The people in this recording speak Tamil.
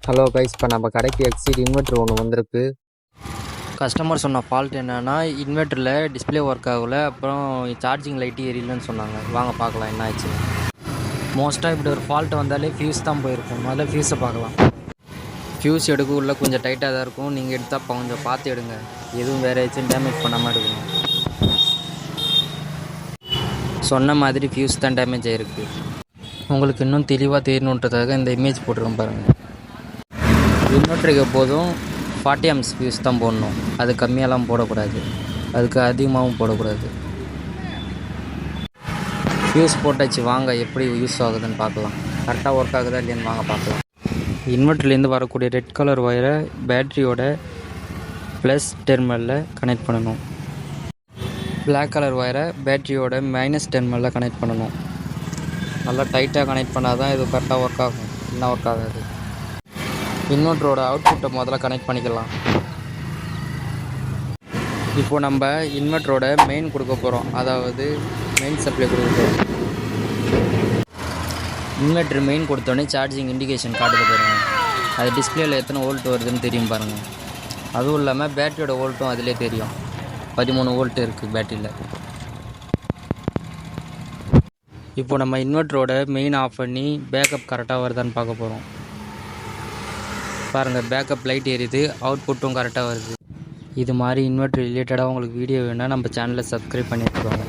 ஹலோ கைஸ், இப்போ நம்ம கடைக்கு எக்ஸீட் இன்வெர்ட்ரு ஒன்று வந்திருக்கு. கஸ்டமர் சொன்ன ஃபால்ட் என்னென்னா, இன்வெர்ட்டரில் டிஸ்பிளே ஒர்க் ஆகலை, அப்புறம் சார்ஜிங் லைட்டு எரியலன்னு சொன்னாங்க. வாங்க பார்க்கலாம் என்ன ஆச்சு. மோஸ்ட்டாக இப்படி ஒரு ஃபால்ட் வந்தாலே ஃபியூஸ் தான் போயிருக்கும். முதல்ல ஃபியூஸை பார்க்கலாம். ஃபியூஸ் எடுக்க உள்ள கொஞ்சம் டைட்டாக தான் இருக்கும். நீங்கள் எடுத்தால் கொஞ்சம் பார்த்து எடுங்க. எதுவும் வேறு ஏதாச்சும் டேமேஜ் பண்ணாமல் எடுக்கணும். சொன்ன மாதிரி ஃபியூஸ் தான் டேமேஜ் ஆகிருக்கு. உங்களுக்கு இன்னும் தெளிவாக தெரியணுன்றதுக்காக இந்த இமேஜ் போட்டிருக்கேன் பாருங்கள். இன்வெர்ட்டருக்கு எப்போதும் 40 amps ஃபியூஸ் தான் போடணும். அது கம்மியாலாம் போடக்கூடாது, அதுக்கு அதிகமாகவும் போடக்கூடாது. ஃபியூஸ் போட்டாச்சு. வாங்க எப்படி யூஸ் ஆகுதுன்னு பார்க்கலாம். கரெக்டாக ஒர்க் ஆகுதா இல்லையான்னு வாங்க பார்க்கலாம். இன்வெர்ட்டர்லேருந்து வரக்கூடிய ரெட் கலர் ஒயரை பேட்டரியோட ப்ளஸ் டெர்மினலில் கனெக்ட் பண்ணணும். பிளாக் கலர் ஒயரை பேட்டரியோட மைனஸ் டெர்மினலில் கனெக்ட் பண்ணணும். நல்லா டைட்டாக கனெக்ட் பண்ணால் தான் இது கரெக்டாக ஒர்க் ஆகும், இன்னும் ஒர்க் ஆகாது. இன்வெர்ட்டரோட அவுட்புட்டை முதல்ல கனெக்ட் பண்ணிக்கலாம். இப்போது நம்ம இன்வெர்ட்டரோட மெயின் கொடுக்க போகிறோம், அதாவது மெயின் சப்ளை கொடுக்க போகிறோம். இன்வெர்ட்டர் மெயின் கொடுத்தோடனே சார்ஜிங் இண்டிகேஷன் காட்டுது பாருங்கள். அது டிஸ்பிளேயில் எத்தனை வோல்ட் வருதுன்னு தெரியும் பாருங்கள். அதுவும் இல்லாமல் பேட்டரியோட வோல்ட்டும் அதிலே தெரியும். 13 வோல்ட் இருக்குது பேட்டரியில். இப்போ நம்ம இன்வெர்ட்டரோட மெயின் ஆஃப் பண்ணி பேக்கப் கரெக்டாக வருதான்னு பார்க்க போகிறோம். பாருங்கள், பேக்கப் லைட் எரியுது, அவுட்புட்டும் கரெக்டாக வருது. இது மாதிரி இன்வெர்ட்டர் ரிலேட்டடாக உங்களுக்கு வீடியோ வேணுன்னா நம்ம சேனலை சப்ஸ்கிரைப் பண்ணி வச்சுக்கோங்க.